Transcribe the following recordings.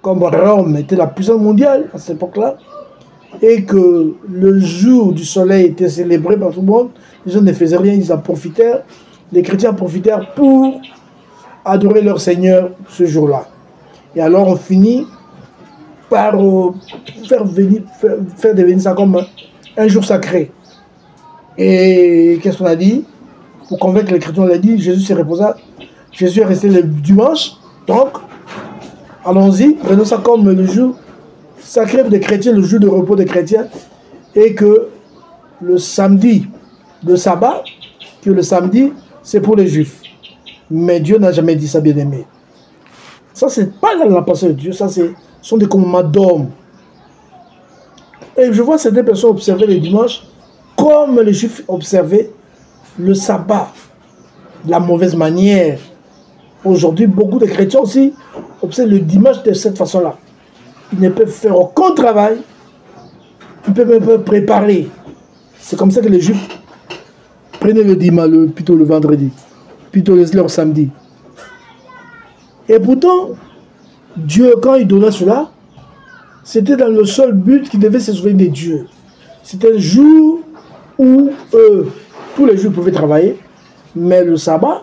comme Rome était la puissance mondiale à cette époque-là, et que le jour du soleil était célébré par tout le monde, les gens ne faisaient rien, ils en profitèrent, les chrétiens en profitèrent pour adorer leur Seigneur ce jour-là. Et alors on finit par faire devenir ça comme un jour sacré. Et qu'est-ce qu'on a dit? Pour convaincre les chrétiens, on l'a dit, Jésus s'est reposé. Jésus est resté le dimanche, donc allons-y, prenons ça comme le jour sacré des chrétiens, le jour de repos des chrétiens, et que le samedi, le sabbat, que le samedi, c'est pour les juifs. Mais Dieu n'a jamais dit ça, bien-aimé. Ça, c'est pas dans la pensée de Dieu, ça, sont des commandements d'hommes. Et je vois certaines personnes observer les dimanches comme les juifs observaient le sabbat, de la mauvaise manière. Aujourd'hui, beaucoup de chrétiens aussi observent le dimanche de cette façon-là. Ils ne peuvent faire aucun travail, ils ne peuvent même pas préparer. C'est comme ça que les juifs prenaient le dimanche, plutôt le vendredi, plutôt leur samedi. Et pourtant, Dieu, quand il donnait cela, c'était dans le seul but qu'il devait se souvenir de Dieu. C'était un jour où tous les jours pouvaient travailler, mais le sabbat,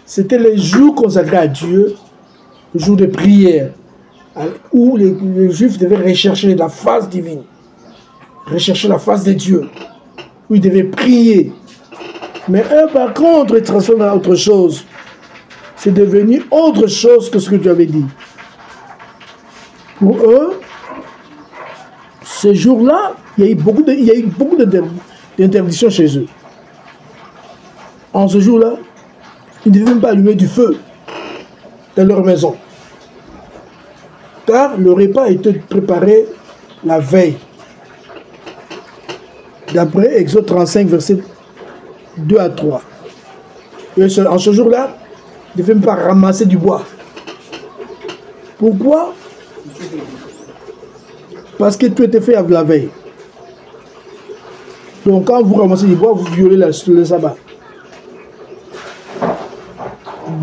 c'était les jours consacrés à Dieu, le jour de prière, où les Juifs devaient rechercher la face divine, rechercher la face de Dieu, où ils devaient prier. Mais eux, par contre, ils transforment en autre chose. C'est devenu autre chose que ce que tu avais dit. Pour eux, ce jour-là, il y a eu beaucoup d'interdictions chez eux. En ce jour-là, ils ne devaient même pas allumer du feu dans leur maison. Car le repas était préparé la veille. D'après Exode 35, versets 2 à 3. Et en ce jour-là, ils ne devaient même pas ramasser du bois. Pourquoi? Parce que tout était fait la veille. Donc quand vous ramassez du bois, vous violez le sabbat.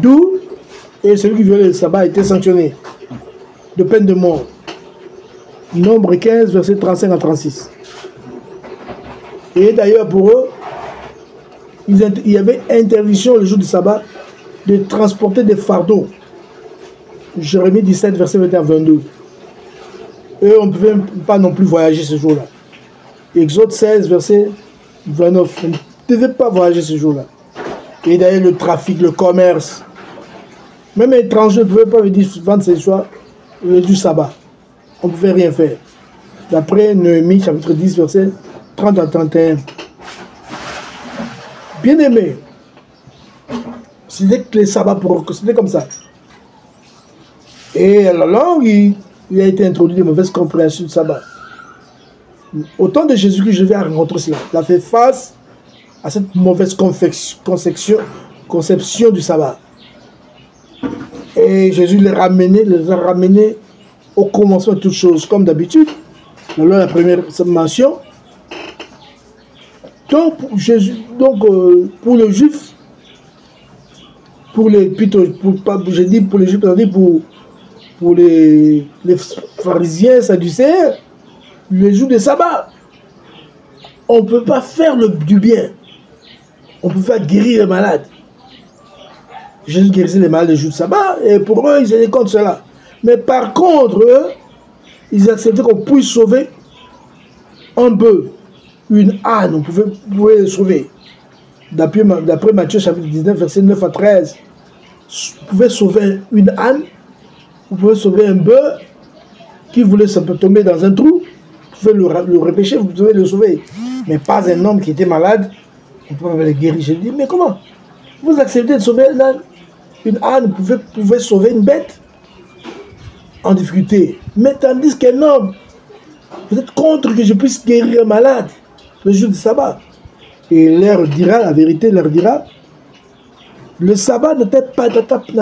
D'où, et celui qui violait le sabbat a été sanctionné de peine de mort. Nombre 15, verset 35 à 36. Et d'ailleurs pour eux, il y avait interdiction le jour du sabbat de transporter des fardeaux. Jérémie 17, verset 21 à 22. Et on ne pouvait pas non plus voyager ce jour-là. Exode 16, verset 29. On ne devait pas voyager ce jour-là. Et d'ailleurs, le trafic, le commerce, même les étrangers ne pouvaient pas venir vendre ces soirs du sabbat. On ne pouvait rien faire. D'après Néhémie, chapitre 10, verset 30 à 31. Bien aimé, c'était que les sabbats, c'était comme ça. Et la langue, il a été introduit de mauvaise compréhension du sabbat. Au temps de Jésus que je vais rencontrer cela, il a fait face à cette mauvaise conception du sabbat. Et Jésus les a ramenés au commencement de toutes choses, comme d'habitude. Alors la première mention. Donc, pour le juif, pour les pharisiens, sadducéens, le jour de sabbat, on ne peut pas faire du bien. On ne peut pas guérir les malades. Jésus guérissait les malades le jour de sabbat, et pour eux, ils étaient contre cela. Mais par contre, eux, ils acceptaient qu'on puisse sauver un bœuf, une âne, on pouvait le sauver. D'après Matthieu chapitre 19, verset 9 à 13, vous pouvez sauver une âne, vous pouvez sauver un bœuf qui voulait tomber dans un trou, vous pouvez le repêcher, vous pouvez le sauver. Mais pas un homme qui était malade, on ne peut pas le guérir. Je dis, mais comment? Vous acceptez de sauver une âne, vous pouvez sauver une bête en difficulté. Mais tandis qu'un homme, vous êtes contre que je puisse guérir un malade le jour du sabbat. Et leur dira, la vérité leur dira, le sabbat n'a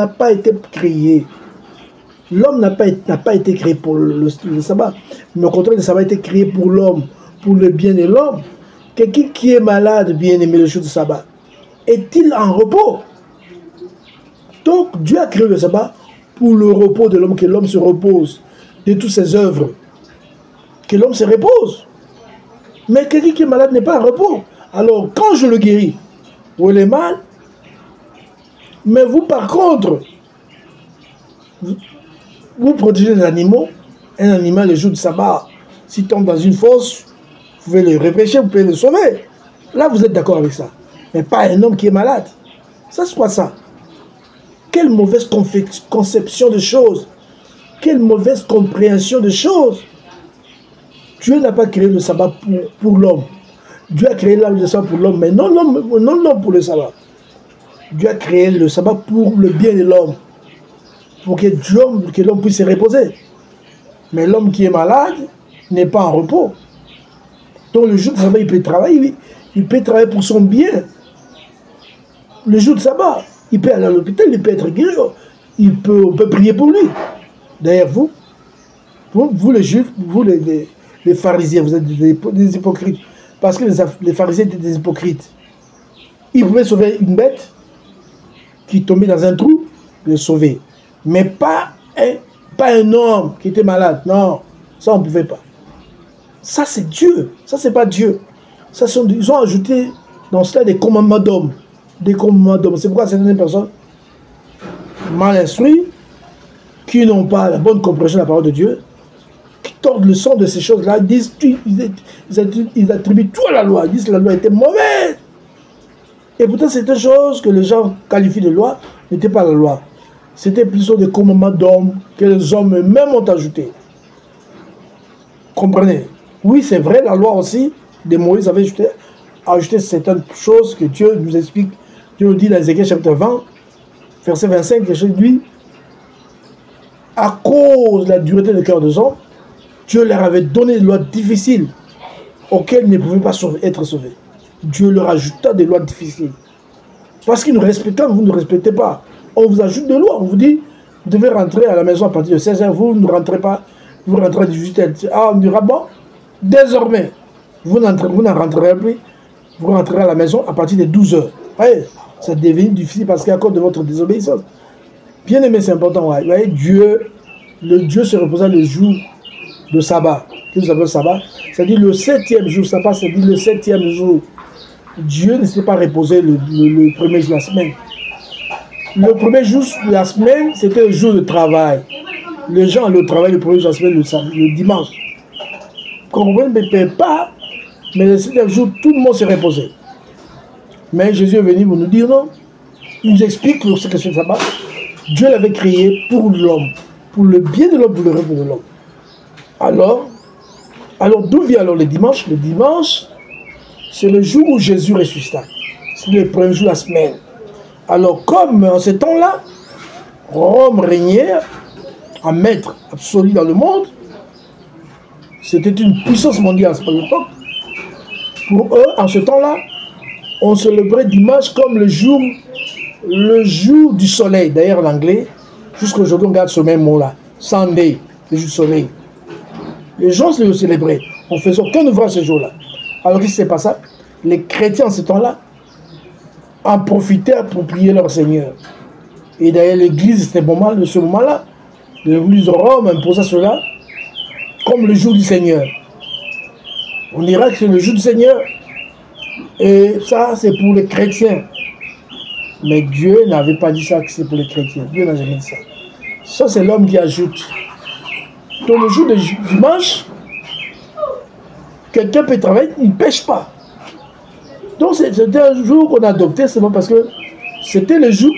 pas été créé. L'homme n'a pas été créé pour le sabbat. Mais au contraire, le sabbat a été créé pour l'homme, pour le bien de l'homme. Quelqu'un qui est malade, bien aimé le jour du sabbat, est-il en repos? Donc Dieu a créé le sabbat pour le repos de l'homme, que l'homme se repose. de toutes ses œuvres, que l'homme se repose. Mais quelqu'un qui est malade n'est pas en repos. Alors, quand je le guéris, où il est mal, mais vous, par contre, vous protégez les animaux. Un animal, le jour de sabbat, s'il tombe dans une fosse, vous pouvez le repêcher, vous pouvez le sauver. Là, vous êtes d'accord avec ça. Mais pas un homme qui est malade. Ça, c'est quoi ça? Quelle mauvaise conception de choses. Quelle mauvaise compréhension de choses. Dieu n'a pas créé le sabbat pour l'homme. Dieu a créé le sabbat pour l'homme, mais non l'homme pour le sabbat. Dieu a créé le sabbat pour le bien de l'homme. Pour que l'homme puisse se reposer. Mais l'homme qui est malade n'est pas en repos. Donc le jour de sabbat, il peut travailler. Il peut travailler pour son bien. Le jour de sabbat, il peut aller à l'hôpital, il peut être guéri. On peut prier pour lui. D'ailleurs, vous les juifs, vous les pharisiens, vous êtes des hypocrites. Parce que les pharisiens étaient des hypocrites. Ils pouvaient sauver une bête qui tombait dans un trou, le sauver. Mais pas un homme qui était malade. Non, ça on ne pouvait pas. Ça c'est Dieu. Ça c'est pas Dieu. Ils ont ajouté dans cela des commandements d'hommes. Des commandements d'hommes. C'est pourquoi certaines personnes mal instruites, qui n'ont pas la bonne compréhension de la parole de Dieu, qui tordent le sens de ces choses-là, ils attribuent tout à la loi. Ils disent que la loi était mauvaise. Et pourtant, c'est une chose que les gens qualifient de loi, n'était pas la loi. C'était plutôt des commandements d'hommes que les hommes eux-mêmes ont ajoutés. Comprenez? Oui, c'est vrai, la loi aussi de Moïse avait ajouté certaines choses que Dieu nous explique. Dieu nous dit dans Ézéchiel chapitre 20, verset 25, que lui, à cause de la dureté du cœur des hommes, Dieu leur avait donné des lois difficiles auxquelles ils ne pouvaient pas être sauvés. Dieu leur ajouta des lois difficiles. Parce qu'ils nous respectent, vous ne respectez pas. On vous ajoute des lois, on vous dit, vous devez rentrer à la maison à partir de 16h, vous ne rentrez pas, vous rentrez à 18h. Ah, on dira, bon, désormais, vous n'en rentrerez plus, vous rentrerez à la maison à partir de 12h. Voyez, ça devient difficile parce qu'à cause de votre désobéissance. Bien aimé, c'est important. Vous voyez, Dieu se reposa le jour de sabbat. Qu'est-ce que vous appelez le sabbat? C'est-à-dire le 7e jour, sabbat, c'est-à-dire le 7e jour. Dieu ne s'est pas reposé le premier jour de la semaine. Le premier jour de la semaine, c'était le jour de travail. Les gens allaient au travail le premier jour de la semaine, le dimanche. Vous comprenez, ne paye pas, mais le 7e jour, tout le monde s'est reposé. Mais Jésus est venu pour nous dire non. Il nous explique ce que c'est le sabbat. Dieu l'avait créé pour l'homme, pour le bien de l'homme, pour le repos de l'homme. Alors d'où vient alors le dimanche? Le dimanche, c'est le jour où Jésus ressuscita. C'est le premier jour de la semaine. Alors comme en ce temps-là, Rome régnait en maître absolu dans le monde, c'était une puissance mondiale à cette époque. Pour eux, en ce temps-là, on célébrait dimanche comme le jour du soleil. D'ailleurs, en anglais, jusqu'à aujourd'hui, on garde ce même mot-là. Sunday, le jour du soleil. Les gens se le célébraient. On ne faisait aucun ouvrage ce jour-là. Alors, qu'est-ce qui s'est passé? Les chrétiens, en ce temps-là, en profitaient pour prier leur Seigneur. Et d'ailleurs, l'Église, ce moment-là, l'Église de Rome imposa cela comme le jour du Seigneur. On dira que c'est le jour du Seigneur. Et ça, c'est pour les chrétiens. Mais Dieu n'avait pas dit ça que c'est pour les chrétiens. Dieu n'a jamais dit ça. Ça, c'est l'homme qui ajoute. Donc, le jour de dimanche, quelqu'un peut travailler, il ne pêche pas. Donc, c'était un jour qu'on a adopté seulement parce que c'était le jour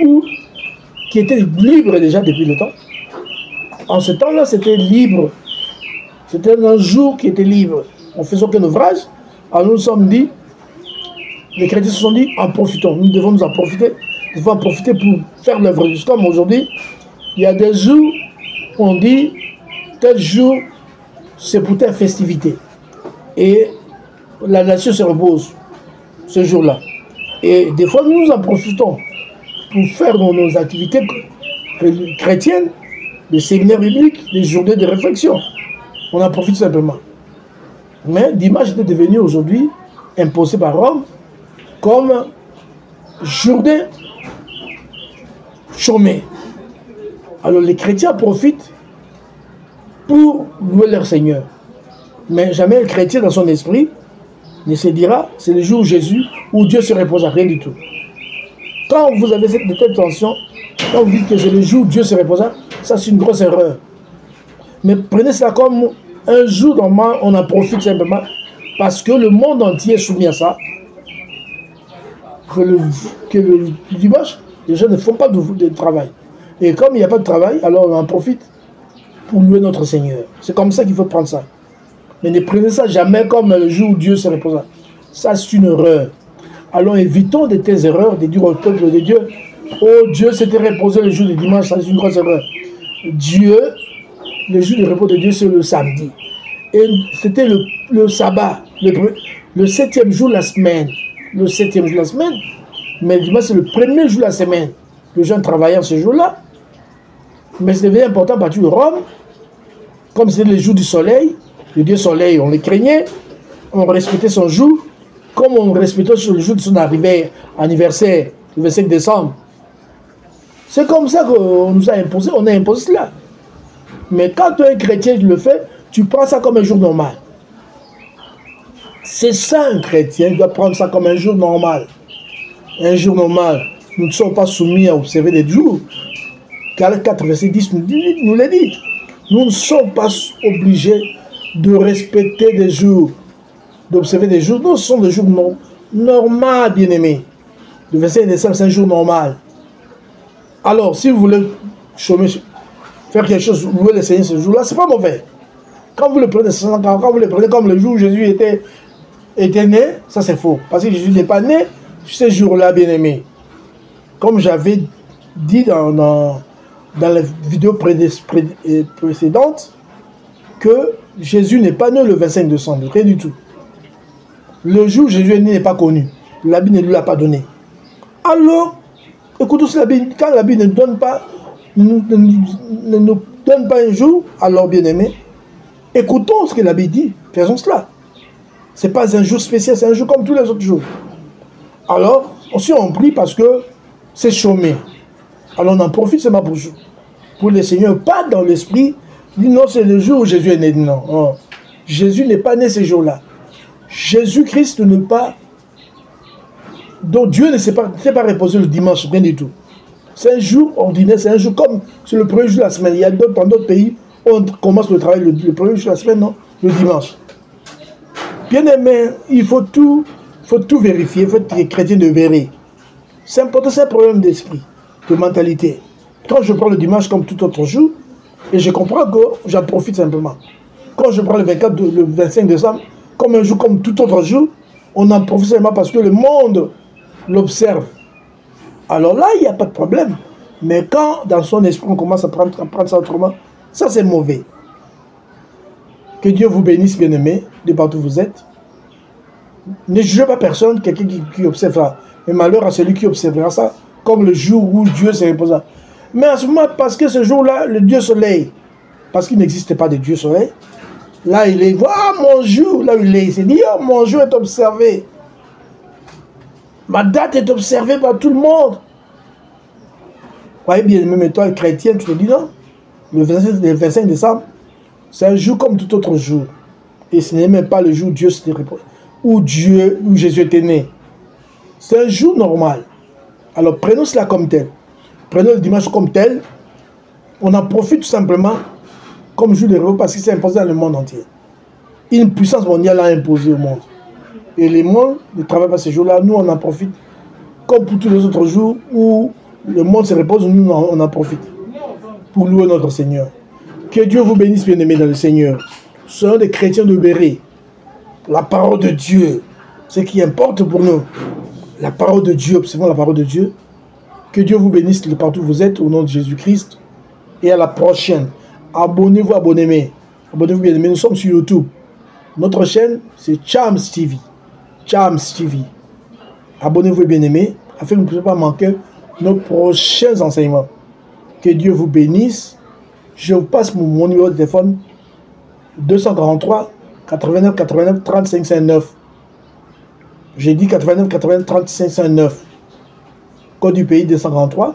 qui était libre déjà depuis le temps. En ce temps-là, c'était libre. C'était un jour qui était libre. On faisait aucun ouvrage. Alors, nous sommes dit, les chrétiens se sont dit, en profitons. Nous devons nous en profiter. Nous devons en profiter pour faire l'œuvre. Comme aujourd'hui, il y a des jours où on dit, tel jour, c'est pour telle festivité. Et la nation se repose ce jour-là. Et des fois, nous en profitons pour faire nos activités chrétiennes, des séminaires bibliques, des journées de réflexion. On en profite simplement. Mais dimanche était devenu aujourd'hui imposé par Rome comme journée chômée. Alors les chrétiens profitent pour louer leur Seigneur. Mais jamais le chrétien dans son esprit ne se dira, c'est le jour où Jésus, où Dieu se repose à rien du tout. Quand vous avez cette intention, quand vous dites que c'est le jour où Dieu se reposa, ça c'est une grosse erreur. Mais prenez cela comme un jour normal, on en profite simplement, parce que le monde entier est soumis à ça. Que le dimanche, les gens ne font pas de travail. Et comme il n'y a pas de travail, alors on en profite pour louer notre Seigneur. C'est comme ça qu'il faut prendre ça. Mais ne prenez ça jamais comme le jour où Dieu se reposa. Ça, c'est une erreur. Alors évitons de telles erreurs, de dire au peuple de Dieu, oh Dieu s'était reposé le jour du dimanche, ça c'est une grosse erreur. Dieu, le jour de repos de Dieu, c'est le samedi. Et c'était le sabbat, le 7e jour de la semaine. Le 7e jour de la semaine. Mais le dimanche, c'est le premier jour de la semaine. Les gens travaillaient ce jour-là. Mais c'est devenu important à partir de Rome. Comme c'était le jour du soleil, le Dieu soleil, on le craignait. On respectait son jour. Comme on respectait sur le jour de son anniversaire, le 25 décembre. C'est comme ça qu'on nous a imposé, on a imposé cela. Mais quand tu es un chrétien, tu le fais, tu prends ça comme un jour normal. C'est ça un chrétien, il doit prendre ça comme un jour normal. Un jour normal. Nous ne sommes pas soumis à observer des jours. Car 4, verset 10 nous l'a dit. Nous ne sommes pas obligés de respecter des jours, d'observer des jours. Non, ce sont des jours normaux, bien-aimés. Le 25 décembre, c'est un jour normal. Alors, si vous voulez chômer, faire quelque chose, louer le Seigneur ce jour-là, c'est pas mauvais. Quand vous le prenez, quand vous le prenez comme le jour où Jésus était né, ça c'est faux. Parce que Jésus n'est pas né ce jour-là, bien-aimé. Comme j'avais dit dans la vidéo précédente, que Jésus n'est pas né le 25 décembre, rien du tout. Le jour où Jésus est né n'est pas connu. La Bible ne lui a pas donné. Alors, écoutez, quand la Bible ne donne pas, ne nous donne pas un jour, alors bien-aimé, écoutons ce que la Bible dit, faisons cela. Ce n'est pas un jour spécial, c'est un jour comme tous les autres jours. Alors, aussi on prie parce que c'est chômé. Alors on en profite seulement pour le Seigneur, pas dans l'esprit, dit non, c'est le jour où Jésus est né. Non, non. Jésus n'est pas né ce jour-là. Jésus-Christ ne pas... Donc Dieu ne s'est pas reposé le dimanche, rien du tout. C'est un jour ordinaire, c'est un jour comme c'est le premier jour de la semaine. Il y a dans d'autres pays, on commence le travail le premier jour de la semaine, non, le dimanche. Bien aimé, il faut tout vérifier, il faut être chrétien de vérifier. C'est important, c'est un problème d'esprit, de mentalité. Quand je prends le dimanche comme tout autre jour, et je comprends que j'en profite simplement. Quand je prends le 25 décembre, comme un jour comme tout autre jour, on en profite simplement parce que le monde l'observe. Alors là, il n'y a pas de problème. Mais quand dans son esprit, on commence à prendre ça autrement, ça c'est mauvais. Que Dieu vous bénisse, bien-aimés, de partout où vous êtes. Ne jugez pas personne, quelqu'un qui observera. Mais malheur à celui qui observera ça, comme le jour où Dieu se reposa. Mais en ce moment, parce que ce jour-là, le Dieu soleil, parce qu'il n'existe pas de Dieu soleil, là il est, ah mon jour, là il est, il s'est dit, oh, mon jour est observé. Ma date est observée par tout le monde. Voyez bien, même toi, chrétien, tu te dis non. Le 25 décembre, c'est un jour comme tout autre jour. Et ce n'est même pas le jour où Dieu s'était reposé, où Jésus était né. C'est un jour normal. Alors prenons cela comme tel. Prenons le dimanche comme tel. On en profite tout simplement comme jour de repos parce que c'est imposé dans le monde entier. Une puissance mondiale l'a imposé au monde. Et les mondes ne travaillent pas ces jours-là. Nous, on en profite comme pour tous les autres jours où le monde se repose, nous, on en profite pour louer notre Seigneur. Que Dieu vous bénisse, bien-aimés dans le Seigneur. Soyons des chrétiens de béret. La parole de Dieu, ce qui importe pour nous. La parole de Dieu, observons la parole de Dieu. Que Dieu vous bénisse de partout où vous êtes, au nom de Jésus-Christ. Et à la prochaine. Abonnez-vous, abonnez-moi. Abonnez-vous, bien-aimés. Nous sommes sur YouTube. Notre chaîne, c'est Chams TV. Chams TV. Abonnez-vous, bien-aimés, afin que vous ne puissiez pas manquer nos prochains enseignements. Que Dieu vous bénisse. Je vous passe mon numéro de téléphone 243 89 89 35 59. J'ai dit 89 89 35 59. Code du pays 243.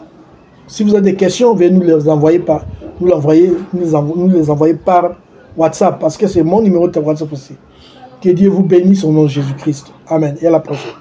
Si vous avez des questions, venez nous les envoyer par nous les envoyer par WhatsApp, parce que c'est mon numéro de WhatsApp aussi. Que Dieu vous bénisse au nom de Jésus-Christ. Amen. Et à la prochaine.